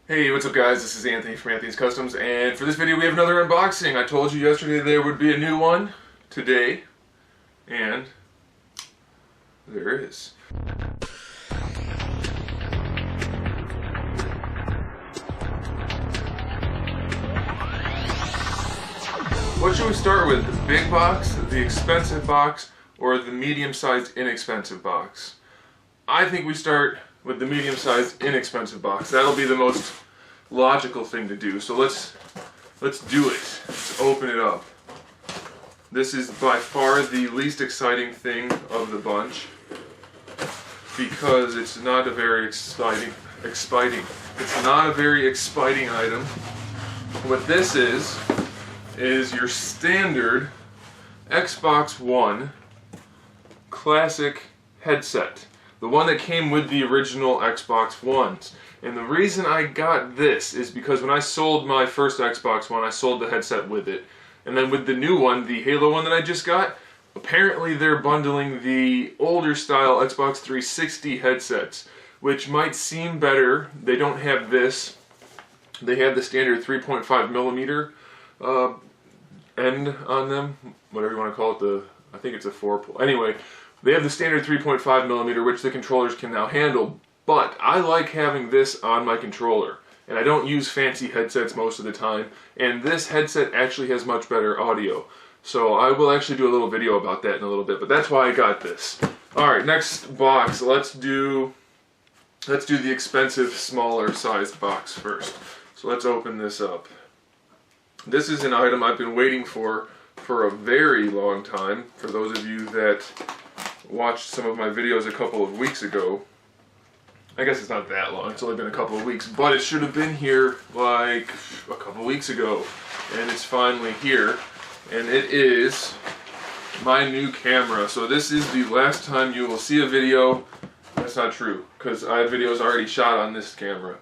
Hey, what's up guys? This is Anthony from Anthony's Customs, and for this video we have another unboxing. I told you yesterday there would be a new one today, and there is. What should we start with? The big box, the expensive box, or the medium-sized inexpensive box? I think we start with the medium-sized inexpensive box. That'll be the most logical thing to do. So let's do it. Let's open it up. This is by far the least exciting thing of the bunch because it's not a very exciting item. What this is your standard Xbox One classic headset. The one that came with the original Xbox Ones. And the reason I got this is because when I sold my first Xbox One, I sold the headset with it. And then with the new one, the Halo one that I just got, apparently they're bundling the older style Xbox 360 headsets, which might seem better. They don't have this. They have the standard 3.5 millimeter end on them, whatever you want to call it. I think it's a 4-pole. Anyway, they have the standard 3.5 millimeter, which the controllers can now handle, but I like having this on my controller, and I don't use fancy headsets most of the time, and this headset actually has much better audio. So I will actually do a little video about that in a little bit, but that's why I got this. Alright, next box. Let's do the expensive, smaller sized box first. So let's open this up. This is an item I've been waiting for a very long time. For those of you that watched some of my videos a couple of weeks ago, I guess it's not that long, it's only been a couple of weeks, but it should have been here like a couple of weeks ago, and it's finally here, and it is my new camera. So this is the last time you will see a video. That's not true, because I have videos already shot on this camera.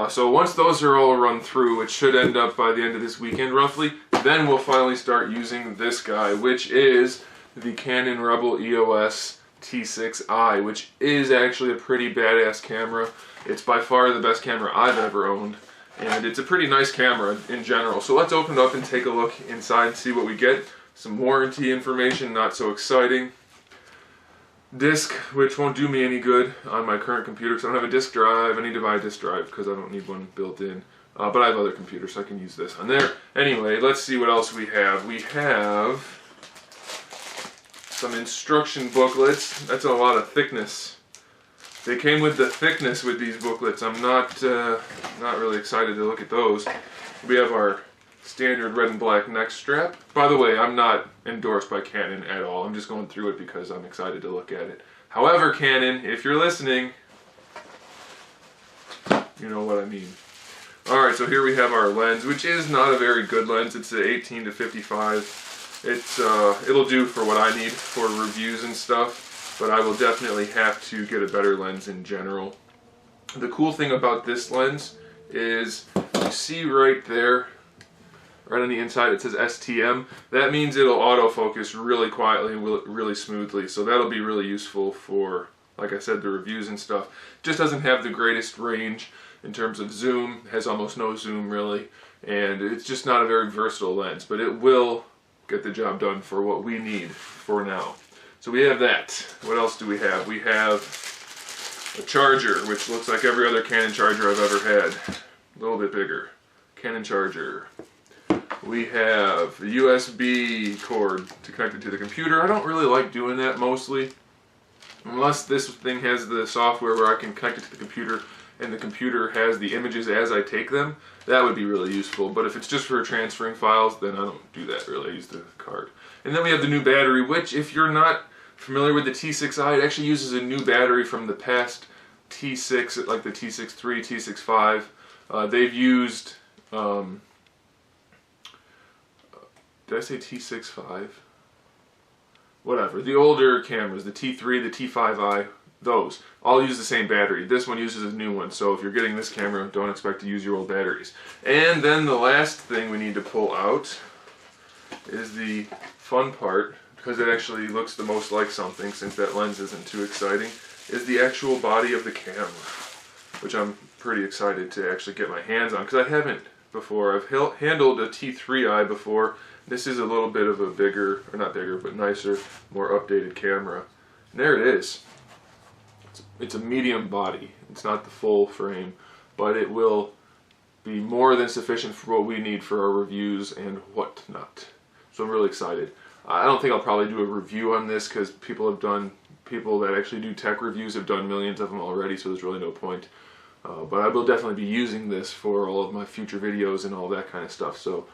So once those are all run through, which should end up by the end of this weekend roughly, then we'll finally start using this guy, which is the Canon Rebel EOS T6i, which is actually a pretty badass camera. It's by far the best camera I've ever owned, and it's a pretty nice camera in general. So let's open it up and take a look inside and see what we get. Some warranty information, not so exciting. Disc, which won't do me any good on my current computer because I don't have a disk drive. I need to buy a disk drive because I don't need one built in. But I have other computers, so I can use this on there. Anyway, let's see what else we have. We have some instruction booklets. That's a lot of thickness. They came with the thickness with these booklets. I'm not really excited to look at those. We have our standard red and black neck strap. By the way, I'm not endorsed by Canon at all. I'm just going through it because I'm excited to look at it. However, Canon, if you're listening, you know what I mean. Alright, so here we have our lens, which is not a very good lens. It's an 18 to 55. It'll do for what I need for reviews and stuff, but I will definitely have to get a better lens in general. The cool thing about this lens is you see right there, right on the inside, it says STM. That means it'll autofocus really quietly and really smoothly, so that'll be really useful for, like I said, the reviews and stuff. It just doesn't have the greatest range in terms of zoom, has almost no zoom really, and it's just not a very versatile lens, but it will get the job done for what we need for now. So we have that. What else do we have? We have a charger, which looks like every other Canon charger I've ever had. A little bit bigger. Canon charger. We have a USB cord to connect it to the computer. I don't really like doing that mostly, unless this thing has the software where I can connect it to the computer and the computer has the images as I take them. That would be really useful, but if it's just for transferring files, then I don't do that really. I use the card. And then we have the new battery, which, if you're not familiar with the T6i, it actually uses a new battery from the past T6, like the T6-3, T6-5. They've used, did I say T6-5? Whatever, the older cameras, the T3, the T5i, those all use the same battery. This one uses a new one, so if you're getting this camera, don't expect to use your old batteries. And then the last thing we need to pull out is the fun part, because it actually looks the most like something since that lens isn't too exciting, is the actual body of the camera, which I'm pretty excited to actually get my hands on, because I haven't before. I've handled a T3i before. This is a little bit of a bigger, or not bigger, but nicer, more updated camera. And there it is. It's a medium body. It's not the full frame, but it will be more than sufficient for what we need for our reviews and whatnot. So I'm really excited. I don't think I'll probably do a review on this, because people that actually do tech reviews have done millions of them already, so there's really no point. But I will definitely be using this for all of my future videos and all that kind of stuff. So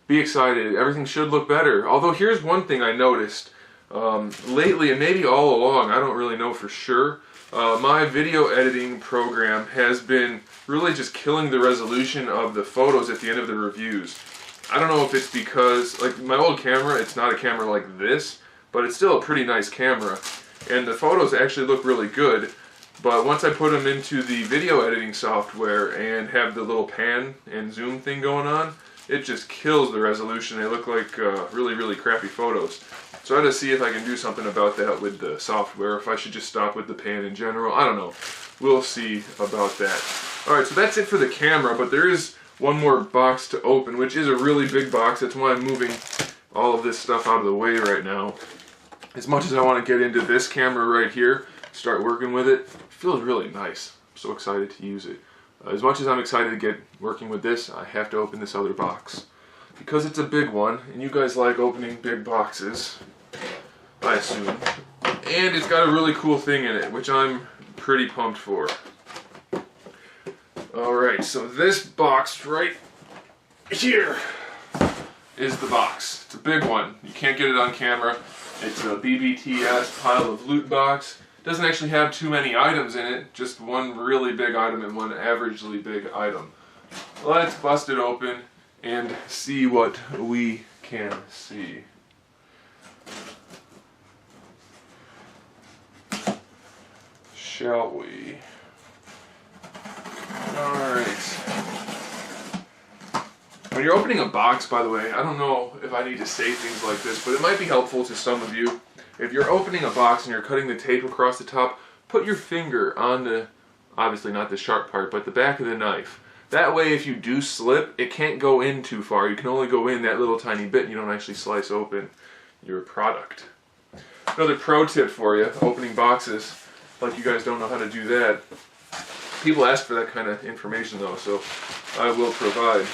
be excited. Everything should look better. Although here's one thing I noticed lately, and maybe all along, I don't really know for sure. My video editing program has been really just killing the resolution of the photos at the end of the reviews. I don't know if it's because, like, my old camera, it's not a camera like this, but it's still a pretty nice camera. And the photos actually look really good. But once I put them into the video editing software and have the little pan and zoom thing going on, it just kills the resolution. They look like really, really crappy photos. So I had to see if I can do something about that with the software, if I should just stop with the pan in general. I don't know. We'll see about that. Alright, so that's it for the camera, but there is one more box to open, which is a really big box. That's why I'm moving all of this stuff out of the way right now. As much as I want to get into this camera right here, start working with it, feels really nice. I'm so excited to use it. As much as I'm excited to get working with this, I have to open this other box. Because it's a big one, and you guys like opening big boxes, I assume. And it's got a really cool thing in it, which I'm pretty pumped for. Alright, so this box right here is the box. It's a big one. You can't get it on camera. It's a BBTS pile of loot box. Doesn't actually have too many items in it, just one really big item and one averagely big item. Let's bust it open and see what we can see. Shall we? Alright. When you're opening a box, by the way, I don't know if I need to say things like this, but it might be helpful to some of you. If you're opening a box and you're cutting the tape across the top, put your finger on the, obviously not the sharp part, but the back of the knife. That way, if you do slip, it can't go in too far. You can only go in that little tiny bit and you don't actually slice open your product. Another pro tip for you, opening boxes, like you guys don't know how to do that. People ask for that kind of information though, so I will provide.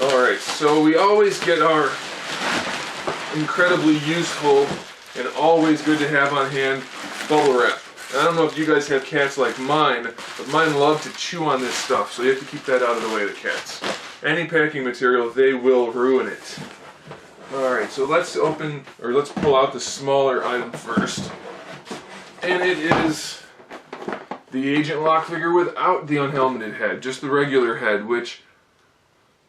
Alright, so we always get our incredibly useful and always good to have on hand bubble wrap. I don't know if you guys have cats like mine, but mine love to chew on this stuff, so you have to keep that out of the way of the cats. Any packing material, they will ruin it. Alright, so let's pull out the smaller item first. And it is the Agent Lock figure without the unhelmeted head, just the regular head, which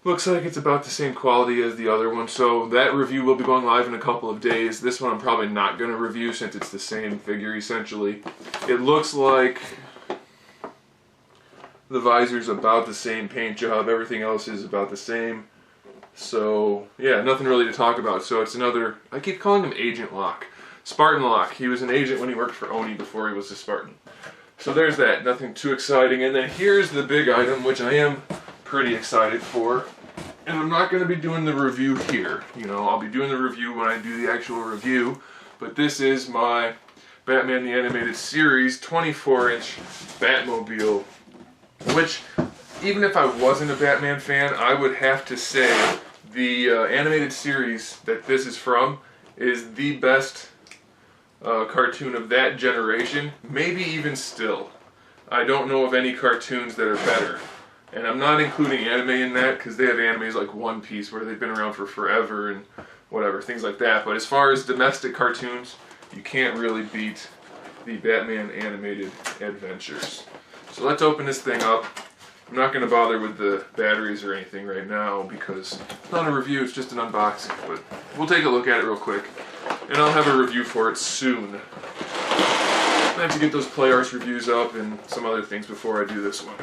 looks like it's about the same quality as the other one, so that review will be going live in a couple of days. This one I'm probably not going to review since it's the same figure essentially. It looks like the visor's about the same paint job, everything else is about the same. So yeah, nothing really to talk about. So it's another, I keep calling him Agent Lock. Spartan Lock. He was an agent when he worked for Oni before he was a Spartan. So there's that, nothing too exciting. And then here's the big item, which I am pretty excited for. And I'm not going to be doing the review here. You know, I'll be doing the review when I do the actual review. But this is my Batman the Animated Series 24-inch Batmobile. Which, even if I wasn't a Batman fan, I would have to say the animated series that this is from is the best cartoon of that generation. Maybe even still. I don't know of any cartoons that are better. And I'm not including anime in that, because they have animes like One Piece where they've been around for forever and whatever, things like that. But as far as domestic cartoons, you can't really beat the Batman animated adventures. So let's open this thing up. I'm not going to bother with the batteries or anything right now because it's not a review, it's just an unboxing. But we'll take a look at it real quick, and I'll have a review for it soon. I have to get those Play Arts reviews up and some other things before I do this one.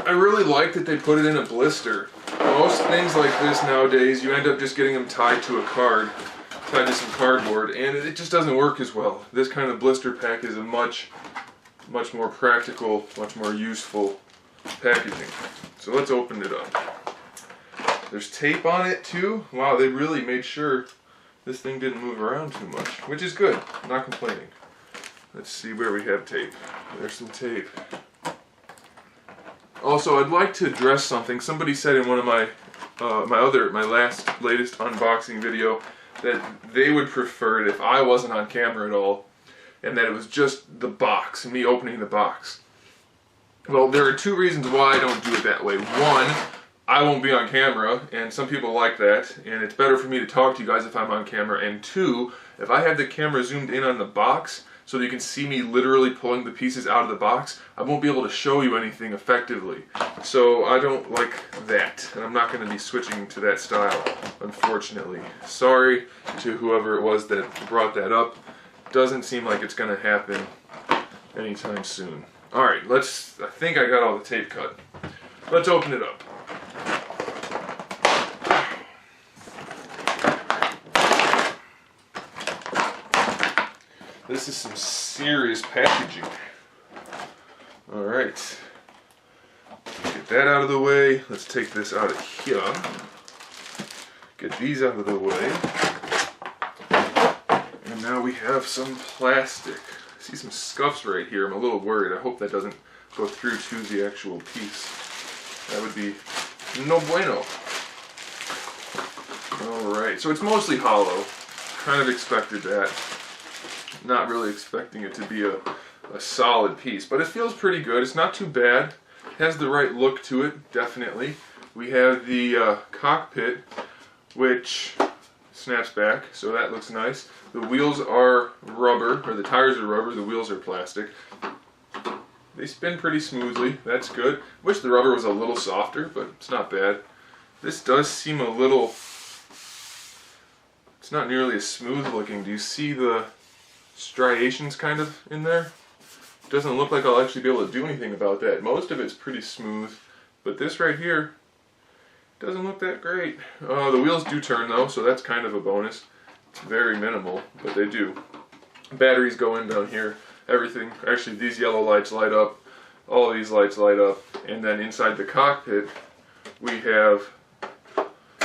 I really like that they put it in a blister. Most things like this nowadays, you end up just getting them tied to a card, tied to some cardboard, and it just doesn't work as well. This kind of blister pack is a much much more practical, much more useful packaging. So let's open it up. There's tape on it too. Wow, they really made sure this thing didn't move around too much, which is good. I'm not complaining. Let's see where we have tape. There's some tape. Also, I'd like to address something. Somebody said in one of my latest unboxing video that they would prefer it if I wasn't on camera at all, and that it was just the box, me opening the box. Well, there are two reasons why I don't do it that way. One, I won't be on camera, and some people like that, and it's better for me to talk to you guys if I'm on camera. And two, if I have the camera zoomed in on the box so that you can see me literally pulling the pieces out of the box, I won't be able to show you anything effectively. So I don't like that, and I'm not going to be switching to that style, unfortunately. Sorry to whoever it was that brought that up. Doesn't seem like it's going to happen anytime soon. Alright, I think I got all the tape cut. Let's open it up. This is some serious packaging. Alright. Get that out of the way. Let's take this out of here. Get these out of the way. And now we have some plastic. I see some scuffs right here. I'm a little worried. I hope that doesn't go through to the actual piece. That would be no bueno. Alright, so it's mostly hollow. Kind of expected that. Not really expecting it to be a solid piece, but it feels pretty good. It's not too bad. It has the right look to it, definitely. We have the cockpit, which snaps back, so that looks nice. The wheels are rubber, or the tires are rubber, the wheels are plastic. They spin pretty smoothly, that's good. Wish the rubber was a little softer, but it's not bad. This does seem a little... It's not nearly as smooth looking. Do you see the striations kind of in there? Doesn't look like I'll actually be able to do anything about that. Most of it's pretty smooth, but this right here doesn't look that great. The wheels do turn though, so that's kind of a bonus. It's very minimal, but they do. Batteries go in down here. Everything, actually these yellow lights light up, all these lights light up, and then inside the cockpit we have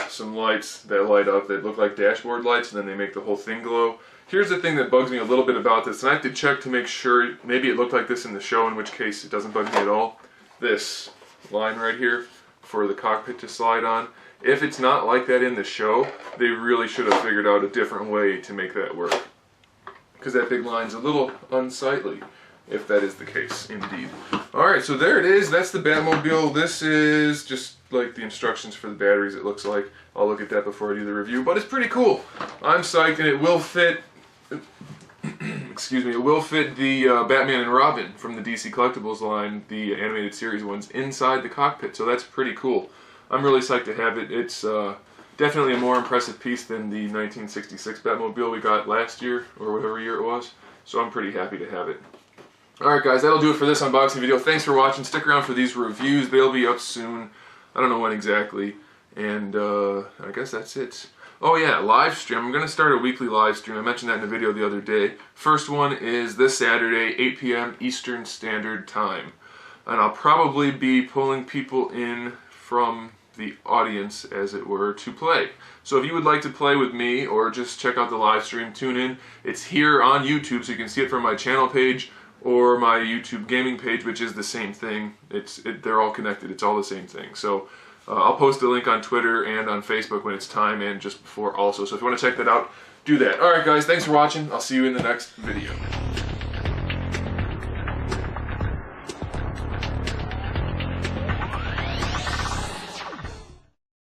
some lights that light up that look like dashboard lights, and then they make the whole thing glow. Here's the thing that bugs me a little bit about this, and I have to check to make sure, maybe it looked like this in the show, in which case it doesn't bug me at all. This line right here for the cockpit to slide on. If it's not like that in the show, they really should have figured out a different way to make that work. Because that big line's a little unsightly, if that is the case, indeed. Alright, so there it is. That's the Batmobile. This is just like the instructions for the batteries, it looks like. I'll look at that before I do the review, but it's pretty cool. I'm psyched, and it will fit... excuse me, it will fit the Batman and Robin from the DC Collectibles line, the animated series ones, inside the cockpit, so that's pretty cool. I'm really psyched to have it. It's definitely a more impressive piece than the 1966 Batmobile we got last year, or whatever year it was, so I'm pretty happy to have it. Alright guys, that'll do it for this unboxing video. Thanks for watching. Stick around for these reviews. They'll be up soon. I don't know when exactly, and I guess that's it. Oh yeah, live stream. I'm going to start a weekly live stream. I mentioned that in a video the other day. First one is this Saturday, 8 p.m. Eastern Standard Time. And I'll probably be pulling people in from the audience, as it were, to play. So if you would like to play with me, or just check out the live stream, tune in. It's here on YouTube, so you can see it from my channel page, or my YouTube gaming page, which is the same thing. They're all connected. It's all the same thing. So I'll post a link on Twitter and on Facebook when it's time, and just before also. So if you want to check that out, do that. Alright guys, thanks for watching. I'll see you in the next video.